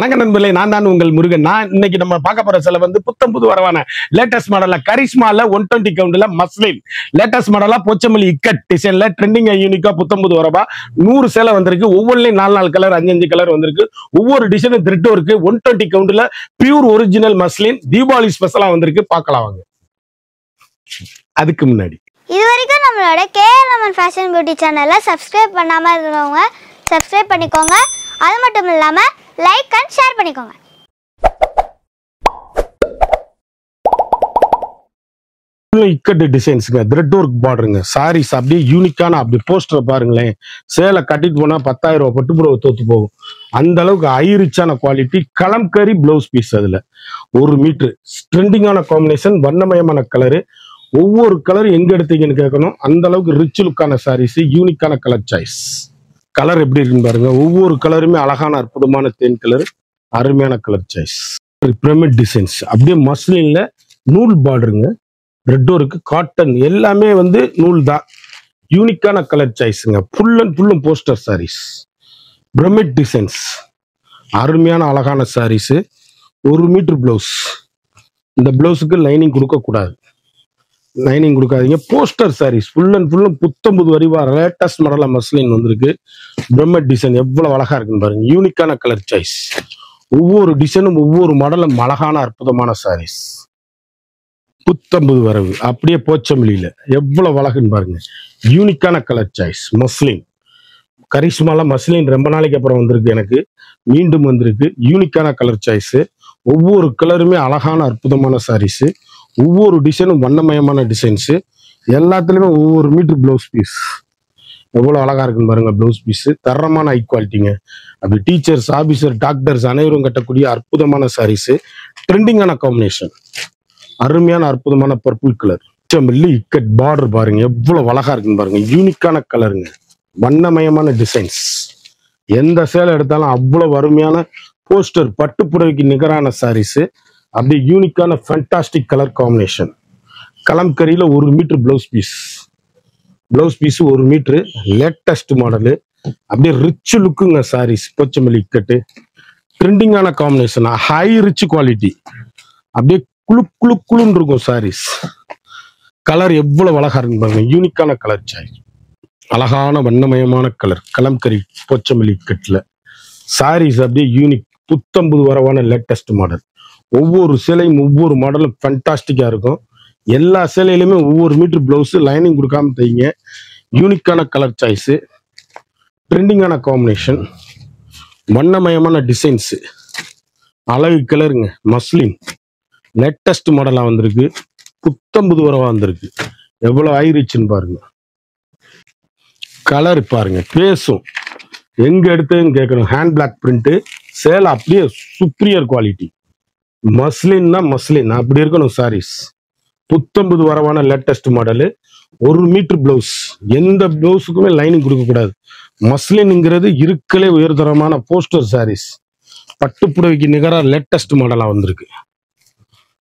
வணக்கம் நண்பர்களே, நான் தான் உங்கள் முருகன். இன்னைக்கு நம்ம பார்க்க போற சில புத்தம் புது வரவான லேட்டஸ்ட் மாடல்ல கரிஷ்மால 120 கவுண்ட்ல மஸ்லின் லேட்டஸ்ட் மாடலா போச்சமல்லி இக்கட் டிசைன்ல ட்ரெண்டிங் யூனிக்கா புத்தம் புது வரவா 100 சேலை வந்திருக்கு. ஒவ்வொன்றிலையும் 4 கலர் 5 கலர் வந்திருக்கு. ஒவ்வொரு டிசைனும் த்ரெட் ஒர்க் 120 கவுண்ட்ல பியூர் ஒரிஜினல் மஸ்லின் தீபாவளி ஸ்பெஷலா வந்திருக்கு. பார்க்கலாம் வாங்க. அதுக்கு முன்னாடி இது வரைக்கும் நம்மளோட KLMN ஃபேஷன் பியூட்டி சேனலை சப்ஸ்கிரைப் பண்ணாமல் இருக்கிறவங்க சப்ஸ்கிரைப் பண்ணிக்கோங்க. அது மட்டும் இல்லாமல் லைக் அண்ட் ஷேர் பண்ணிக்கோங்க. இக்கட்டு டிசைன்ஸுங்க, த்ரெட் ஒர்க் பார்டருங்க, சாரீஸ் அப்படியே யூனிக்கான அப்படி போஸ்டர் பாருங்களேன். சேலை கட்டிட்டு போனா 10,000 ரூபாய் பட்டுப்புடவை தோத்து போகும். அந்த அளவுக்கு ஹைரிச்சான குவாலிட்டி. கலம்கரி பிளவுஸ் பீஸ், அதுல 1 மீட்டர் ட்ரெண்டிங்கான காம்பினேஷன், வண்ணமயமான கலரு. ஒவ்வொரு கலர் எங்க எடுத்தீங்கன்னு கேட்கணும். அந்த அளவுக்கு ரிச் லுக்கான சாரீஸ், யூனிக்கான கலர் சாய்ஸ். கலர் எப்படி இருக்குன்னு பாருங்க. ஒவ்வொரு கலருமே அழகான அற்புதமான தேன் கலர், அருமையான கலர் சாய்ஸ். பிரமிட் டிசைன்ஸ் அப்படியே மஸ்லின்ல நூல் பார்டருங்க, ரெட் ஒர்க், காட்டன் எல்லாமே நூல் தான். யூனிக்கான கலர் சாய்ஸுங்க. ஃபுல் அண்ட் ஃபுல்லும் போஸ்டர் சாரீஸ். பிரமிட் டிசைன்ஸ் அருமையான அழகான சாரீஸ். 1 metre blouse. இந்த பிளவுஸுக்கு லைனிங் கொடுக்க கூடாது, லைனிங் கொடுக்காதீங்க. போஸ்டர் சாரீஸ் ஃபுல் அண்ட் ஃபுல்லும் புத்தம் புது வரிவா லேட்டஸ்ட் மாடலா மஸ்லின் வந்திருக்கு. பிரமிட் டிசைன் எவ்வளவு அழகா இருக்குன்னு பாருங்க. யூனிக்கான கலர் சாய்ஸ். ஒவ்வொரு டிசைனும் ஒவ்வொரு மாடலும் அழகான அற்புதமான சாரீஸ். புத்தம்புது வரவு அப்படியே போச்சமல்லியில எவ்வளவு அழகுன்னு பாருங்க. யூனிக்கான கலர் சாய்ஸ். மஸ்லின் கரிஷ்மால மஸ்லின் ரொம்ப நாளைக்கு அப்புறம் வந்திருக்கு, எனக்கு மீண்டும் வந்திருக்கு. யூனிக்கான கலர் சாய்ஸ். ஒவ்வொரு கலருமே அழகான அற்புதமான சாரீஸ். ஒவ்வொரு டிசைனும் வண்ணமயமான டிசைன்ஸ். எல்லாத்துலயுமே ஒவ்வொரு மீட்டர் பிளவுஸ் பீஸ். எவ்வளவு அழகா இருக்குன்னு பாருங்க. பிளவுஸ் பீஸ் தரமான ஹை குவாலிட்டிங்க. அப்படி டீச்சர்ஸ், ஆபீசர், டாக்டர்ஸ் அனைவரும் கட்டக்கூடிய அற்புதமான சாரீஸ். ட்ரெண்டிங்கான காம்பினேஷன், அருமையான அற்புதமான purple colour. Pochampally ikat border பாருங்க, எவ்வளவு அழகா இருக்குன்னு பாருங்க. யூனிக்கான கலருங்க, வண்ணமயமான டிசைன்ஸ். எந்த சேலை எடுத்தாலும் அவ்வளவு அருமையான போஸ்டர், பட்டுப்புடவைக்கு நிகரான சாரீஸ். அப்படியே யூனிக்கான ஃபேண்டாஸ்டிக் கலர் காம்பினேஷன். கலம்கரியில 1 metre blouse piece. Blouse piece 1 metre, latest model. அப்படியே ரிச் லுக்குங்க சாரீஸ். போச்சமல்லி இக்கட்டு ட்ரெண்டிங்கான காம்பினேஷன், ஹை ரிச் குவாலிட்டி. அப்படியே குழு குழு குழுன்னு இருக்கும் சாரீஸ். கலர் எவ்வளவு அழகா இருக்கு பாருங்க. யூனிக்கான கலர் சாய்ஸ், அழகான வண்ணமயமான கலர். கலம்கரி போச்சமல்லி இக்கட்டுல சாரீஸ் அப்படியே யூனிக், புத்தம்புது வரவான லேட்டஸ்ட் மாடல். ஒவ்வொரு சேலையும் ஒவ்வொரு மாடலும் ஃபேண்டாஸ்டிக்கா இருக்கும். எல்லா சேலையிலுமே ஒவ்வொரு மீட்டர் பிளவுஸ், லைனிங் கொடுக்காம தைங்க. யூனிக்கான கலர் சாய்ஸ், ட்ரெண்டிங்கான காம்பினேஷன், வண்ணமயமான டிசைன்ஸ், அழகு கலருங்க. மஸ்லின் லேட்டஸ்ட் மாடலா வந்திருக்கு. புத்தம்புது வரவா வந்திருக்கு. எவ்வளவு ஹைரிச்னு பாருங்க. கலர் பாருங்க, பேசும். எங்க எடுத்ததுன்னு கேட்கணும். Hand black print. சேலை அப்படியே சுப்ரியர் குவாலிட்டி. மஸ்லின்னா மஸ்லின் அப்படி இருக்கணும் சாரீஸ். புத்தம்புது வரவான லேட்டஸ்ட் மாடலு. 1 metre blouse. எந்த பிளவுஸுக்குமே லைனிங் கொடுக்க கூடாது. மஸ்லின்ங்கிறது இருக்கலே உயர்தரமான போஸ்டர் சாரீஸ். பட்டுப்புடவைக்கு நிகரா லேட்டஸ்ட் மாடலா வந்திருக்கு.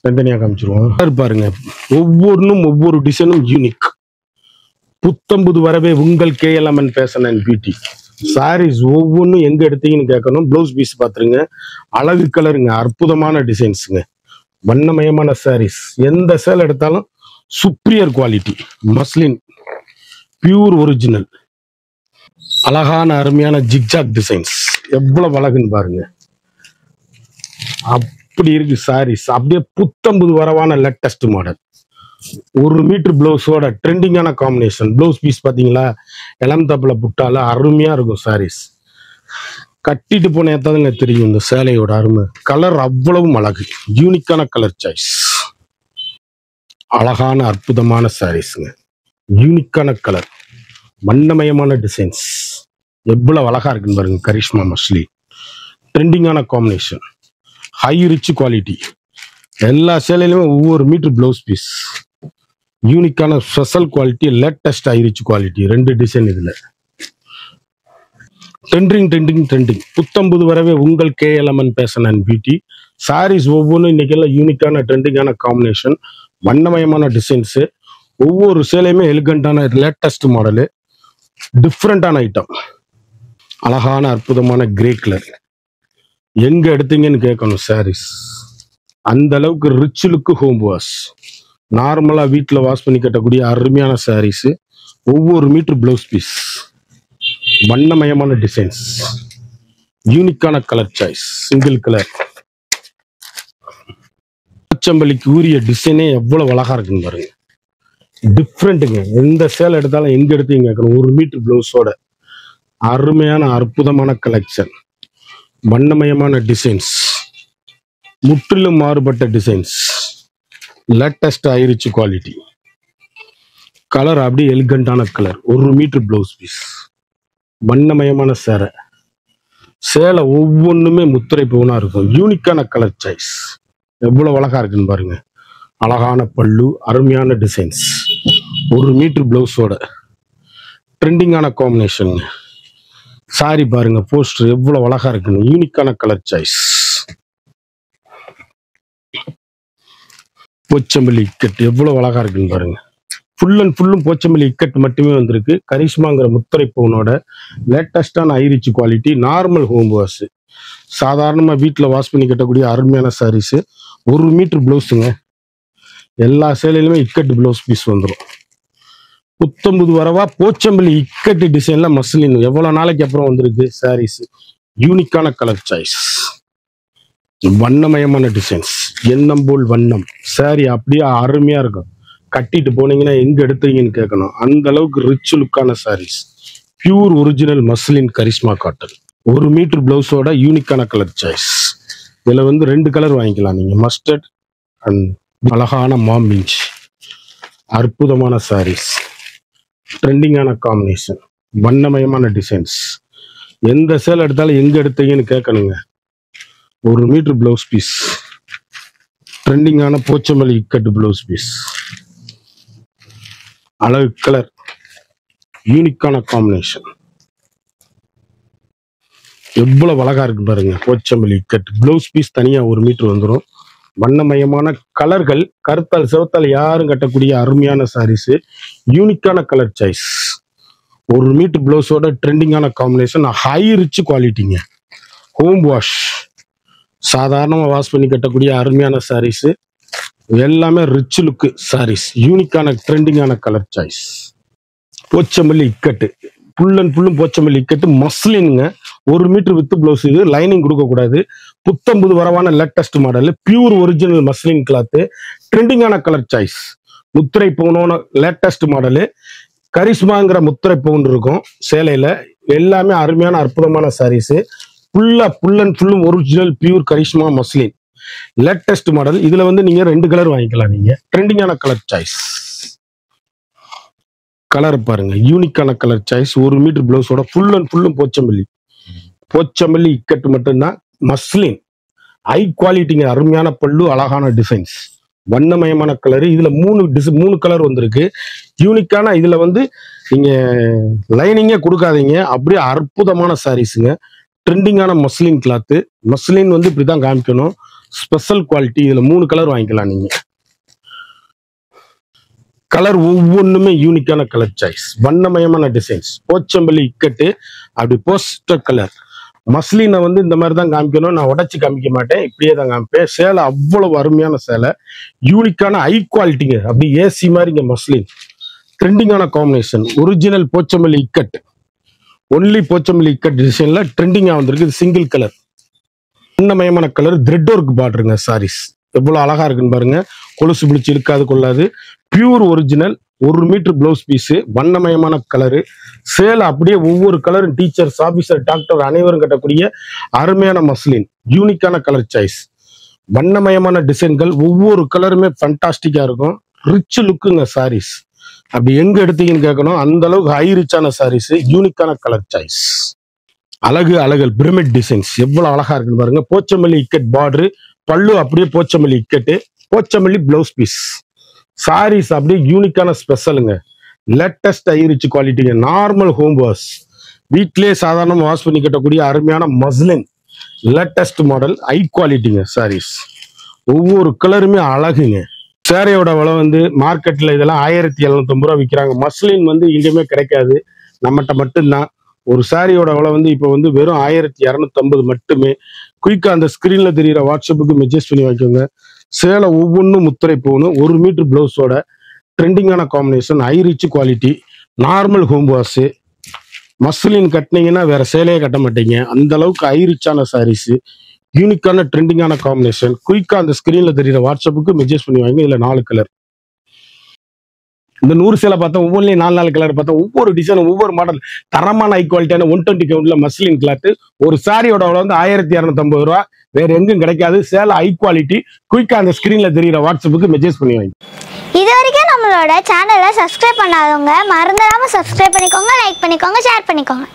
தனித்தனியா காமிச்சிருவோம் பாருங்க. ஒவ்வொன்றும் ஒவ்வொரு டிசைனும் யூனிக். புத்தம்புது வரவே உங்கள் KLMN fashion and beauty. Sarees ஒவ்வொன்றும் எங்க எடுத்தீங்கன்னு கேட்கணும். பிளவுஸ் பீஸ் பாத்துருங்க, அழகு கலருங்க, அற்புதமான டிசைன்ஸுங்க, வண்ணமயமான சாரீஸ். எந்த சேலை எடுத்தாலும் superior quality. Muslin pure original, அழகான அருமையான ஜிக்ஜாக் டிசைன்ஸ். எவ்வளவு அழகுன்னு பாருங்க. அப்படி இருக்கு சாரீஸ். அப்படியே புத்தம்புது வரவான லேட்டஸ்ட் மாடல். 1 மீட்டர் பிளவுஸோட ட்ரெண்டிங்கான காம்பினேஷன். பிளவுஸ் பீஸ் பாத்தீங்களா, இளம் தப்புல புட்டால அருமையா இருக்கும் சாரீஸ். கட்டிட்டு போன ஏத்தாதுங்க தெரியும் இந்த சேலையோட அருமை. கலர் அவ்வளவும் அழகு. யூனிக்கான கலர் சாய்ஸ், அழகான அற்புதமான சாரீஸ்ங்க. யூனிக்கான கலர், வண்ணமயமான டிசைன்ஸ். எவ்வளவு அழகா இருக்குன்னு பாருங்க. கரிஷ்மா மஸ்லி ட்ரெண்டிங்கான காம்பினேஷன், ஹை ரிச் குவாலிட்டி. எல்லா சேலையிலுமே ஒவ்வொரு மீட்டர் பிளவுஸ் பீஸ். யூனிக்கான special quality, latest high rich quality. 2 design இதுல. ட்ரெண்டிங் புத்தம்புது வரவே உங்கள் KLMN fashion and beauty. Sarees ஒவ்வொன்றும் இன்னைக்கெல்லாம் யூனிக்கான ட்ரெண்டிங்கான காம்பினேஷன், வண்ணமயமான டிசைன்ஸ். ஒவ்வொரு சேலையுமே எலிகண்டான லேட்டஸ்ட் மாடலு, டிஃப்ரெண்டான ஐட்டம். அழகான அற்புதமான கிரே கலர். எங்க எடுத்தீங்கன்னு கேட்கணும். சாரீஸ் அந்த அளவுக்கு ரிச் லுக்கு ஹோம் வாஷ். நார்மலா வீட்டில் வாஷ் பண்ணி கட்டக்கூடிய அருமையான சாரீஸ். ஒவ்வொரு மீட்டர் பிளவுஸ் பீஸ், வண்ணமயமான டிசைன்ஸ், யூனிக்கான கலர் சாய்ஸ், சிங்கிள் கலர். போச்சம்பள்ளிக்கு உரிய டிசைனே எவ்வளவு அழகா இருக்குன்னு பாருங்க. டிஃப்ரெண்ட்டுங்க. எந்த சேலை எடுத்தாலும் எங்க எடுத்தீங்க கேட்கணும். ஒரு மீட்டர் பிளவுஸோட அருமையான அற்புதமான கலெக்ஷன், வண்ணமயமான டிசைன்ஸ், முற்றிலும் மாறுபட்ட டிசைன்ஸ், லேட்டஸ்ட் ஆயிருச்சு குவாலிட்டி. கலர் அப்படியே எலிகண்டான கலர். ஒரு மீட்டர் பிளவுஸ் பீஸ், வண்ணமயமான சேலை. சேலை ஒவ்வொன்றுமே முத்திரை பூனா இருக்கும். யூனிக்கான கலர் சாய்ஸ். எவ்வளவு அழகா இருக்குன்னு பாருங்க. அழகான பல்லு, அருமையான டிசைன்ஸ், ஒரு மீட்டர் பிளவுஸோட ட்ரெண்டிங்கான காம்பினேஷன். சாரி பாருங்க, போஸ்டர் எவ்வளவு அழகா இருக்குன்னு. யூனிக்கான கலர் சாய்ஸ். போச்சம்பள்ளி இக்கட் எவ்வளவு அழகா இருக்குன்னு பாருங்க. ஃபுல் அண்ட் ஃபுல்லும் போச்சம்பள்ளி இக்கட் மட்டுமே வந்திருக்கு. கரிஷ்மாங்கிற முத்திரை பவுனோட லேட்டஸ்டான high rich quality. Normal home wash, சாதாரணமா வீட்டில் வாஷ் பண்ணி கட்டக்கூடிய அருமையான சாரீஸ். ஒரு மீட்டர் பிளவுஸுங்க. எல்லா சேலையிலுமே இக்கட் பிளவுஸ் பீஸ் வந்துடும். 19 வரவா போச்சம்பள்ளி இக்கட்டு டிசைன்ல மஸ்லின். எவ்வளவு நாளைக்கு அப்புறம் வந்திருக்கு சாரீஸ். யூனிக்கான கலர் சாய்ஸ், வண்ணமயமான டிசைன்ஸ், எண்ணம் போல் வண்ணம். சாரி அப்படியே அருமையா இருக்கும். கட்டிட்டு போனீங்கன்னா எங்க எடுத்தீங்கன்னு கேட்கணும். அந்த அளவுக்கு ரிச் லுக்கான sarees. Pure original muslin Karishma cotton. ஒரு மீட்டர் பிளவுஸோட யூனிக்கான கலர் சாய்ஸ். இதுல வந்து 2 கலர் வாங்கிக்கலாம் நீங்க, மஸ்டர்ட் அண்ட் அழகான மாம்பிஞ்ச். அற்புதமான சாரீஸ், ட்ரெண்டிங்கான காம்பினேஷன், வண்ணமயமான டிசைன்ஸ். எந்த சேலை எடுத்தாலும் எங்க எடுத்தீங்கன்னு கேட்கணுங்க. ஒரு மீட்டர் பிளவுஸ் பீஸ், ட்ரெண்டிங்கான போச்சம்பள்ளி இக்கட் பிளவுஸ் பீஸ். அழகு கலர், யூனிக்கான காம்பினேஷன். எவ்வளவு அழகா இருக்கு பாருங்க. போச்சம்பள்ளி இக்கட் பிளவுஸ் பீஸ் தனியா ஒரு மீட்டர் வந்துடும். வண்ணமயமான கலர்கள், கருத்தால் சிவத்தால் யாரும் கட்டக்கூடிய அருமையான சாரீஸ். யூனிக்கான கலர் சாய்ஸ். ஒரு மீட்டர் பிளவுஸோட ட்ரெண்டிங்கான காம்பினேஷன். ஹை ரிச் குவாலிட்டிங்க. ஹோம் வாஷ், சாதாரணமாக வாஷ் பண்ணி கட்டக்கூடிய அருமையான சாரீஸ். எல்லாமே ரிச் லுக்கு சாரீஸ். யூனிக்கான ட்ரெண்டிங்கான கலர் சாய்ஸ். போச்சம்பள்ளி இக்கட்டு, ஃபுல் அண்ட் ஃபுல்லும் போச்சம்பள்ளி இக்கட்டு மஸ்லின்ங்க. ஒரு மீட்டர் வித் பிளவுஸ். இது லைனிங் கொடுக்கக்கூடாது. 19 வரவான latest model, pure original muslin cloth. ட்ரெண்டிங்கான கலர் சாய்ஸ். முத்திரை பவுனோன லேட்டஸ்ட் மாடலு. கரிஷ்மாங்கிற முத்திரை பவுன் இருக்கும் சேலையில. எல்லாமே அருமையான அற்புதமான சாரீஸ். ஃபுல் அண்ட் ஃபுல்லும் original pure Karishma muslin latest model. இதுல வந்து நீங்க 2 கலர் வாங்கிக்கலாம் நீங்க. ட்ரெண்டிங்கான கலர் சாய்ஸ். கலர் பாருங்க, யூனிக்கான கலர் சாய்ஸ். ஒரு மீட்டர் பிளவுஸோட ஃபுல் அண்ட் ஃபுல்லும் போச்சம்பள்ளி. போச்சம்பள்ளி இக்கட்டு மட்டும்தான் மஸ்லின். ஹை குவாலிட்டிங்க. அருமையான பல்லு, அழகான டிசைன்ஸ், வண்ணமயமான கலர். இதுல 3 கலர் வந்திருக்கு. யூனிக்கான. இதுல வந்து நீங்க லைனிங்கே கொடுக்காதீங்க. அப்படியே அற்புதமான சாரீஸுங்க. ட்ரெண்டிங்கான மஸ்லின் கிளாத்து. மஸ்லின் வந்து இப்படிதான் காமிக்கணும். Special quality. இதுல 3 கலர் வாங்கிக்கலாம் நீங்க. கலர் ஒவ்வொன்றுமே யூனிக்கான கலர் சாய்ஸ், வண்ணமயமான டிசைன்ஸ். போச்சம்பள்ளி இக்கட்டு அப்படி போஸ்டர் கலர். மஸ்லினை வந்து இந்த மாதிரி தான் காமிக்கணும். நான் உடச்சி காமிக்க மாட்டேன், இப்படியே தான் காமிப்பேன். சேலை அவ்வளவு அருமையான சேலை. யூனிக்கான ஹை குவாலிட்டிங்க. அப்படி ஏசி மாதிரிங்க மஸ்லின். ட்ரெண்டிங்கான combination. Original Pochampally ikat. Only Pochampally ikat டிசைன்ல ட்ரெண்டிங்கா வந்திருக்கு. இது சிங்கிள் கலர், வண்ணமயமான கலர். த்ரெட் ஒர்க் பார்டருங்க சாரீஸ். எவ்வளவு அழகா இருக்குன்னு பாருங்க. கொலுசு பிடிச்சு இழுக்காது கொள்ளாது. Pure original. ஒரு மீட்டர் பிளவுஸ் பீஸ், வண்ணமயமான கலரு. சேலை அப்படியே ஒவ்வொரு கலரும் டீச்சர்ஸ், ஆபீசர், டாக்டர் அனைவரும் கட்டக்கூடிய அருமையான மஸ்லின். யூனிக்கான கலர் சாய்ஸ், வண்ணமயமான டிசைன்கள். ஒவ்வொரு கலருமே ஃபண்டாஸ்டிக்கா இருக்கும். ரிச் லுக்குங்க சாரீஸ். அப்படி எங்க எடுத்தீங்கன்னு கேட்கணும். அந்த அளவுக்கு ஹை ரிச்சான சாரீஸ். யூனிக்கான கலர் சாய்ஸ். அழகுகள் பிரமிட் டிசைன்ஸ். எவ்வளவு அழகா இருக்குன்னு பாருங்க. போச்சம்பள்ளி இக்கட் பார்டரு. பல்லு அப்படியே போச்சம்பள்ளி இக்கட்டு. Pochampalli blouse piece. சாரீஸ் அப்படியே யூனிக்கான ஸ்பெஷலுங்க. லேட்டஸ்ட் ஐரிச் குவாலிட்டிங்க. நார்மல் ஹோம் வாஷ், வீட்லயே சாதாரண வாஷ் பண்ணி கட்டக்கூடிய அருமையான மஸ்லின் லேட்டஸ்ட் மாடல். ஹை குவாலிட்டிங்க சாரீஸ். ஒவ்வொரு கலருமே அழகுங்க. சேரையோட விலை வந்து மார்க்கெட்ல இதெல்லாம் 1750 ரூபா விற்கிறாங்க. மஸ்லின் வந்து எங்கேயுமே கிடைக்காது, நம்மகிட்ட மட்டும்தான். ஒரு சாரியோட விலை வந்து இப்போ வந்து வெறும் 1250 மட்டுமே. குயிக்கா அந்த ஸ்கிரீன்ல தெரியுற வாட்ஸ்அப்புக்கு மெசேஜ் பண்ணி வாங்கிக்கோங்க. சேலை ஒவ்வொன்றும் முத்திரை போகணும். 1 மீட்டர் பிளவுஸோட ட்ரெண்டிங்கான combination, high rich quality, normal home wash. Muslin கட்டினீங்கன்னா வேற சேலையே கட்ட மாட்டீங்க. அந்த அளவுக்கு ஹை ரிச்சான சாரீஸ், யூனிக்கான ட்ரெண்டிங்கான காம்பினேஷன். குயிக்கா அந்த ஸ்கிரீன்ல தெரியுற வாட்ஸ்அப்புக்கு மெசேஜ் பண்ணி வாங்க. இதுல 4 கலர். இந்த 100 சேலை பார்த்தா ஒவ்வொன்றிலையும் 4 கலர் பார்த்தா ஒவ்வொரு டிசைனும் ஒவ்வொரு மாடல் தரமான ஹை குவாலிட்டியான 120 கவுண்ட்ல மஸ்லின் கிளாத். ஒரு சாரியோட வந்து 1250 ரூபா. வேற எங்கும் கிடைக்காது. சேலை ஹை குவாலிட்டி. குயிக்கா அந்த ஸ்கிரீன்ல தெரியுற வாட்ஸ்அப்புக்கு மெசேஜ் பண்ணி வாங்க. இது வரைக்கும் நம்மளோட சேனலை சப்ஸ்கிரைப் பண்ணாதவங்க மறந்துடாம சப்ஸ்கிரைப் பண்ணிக்கோங்க, லைக் பண்ணிக்கோங்க, ஷேர் பண்ணிக்கோங்க.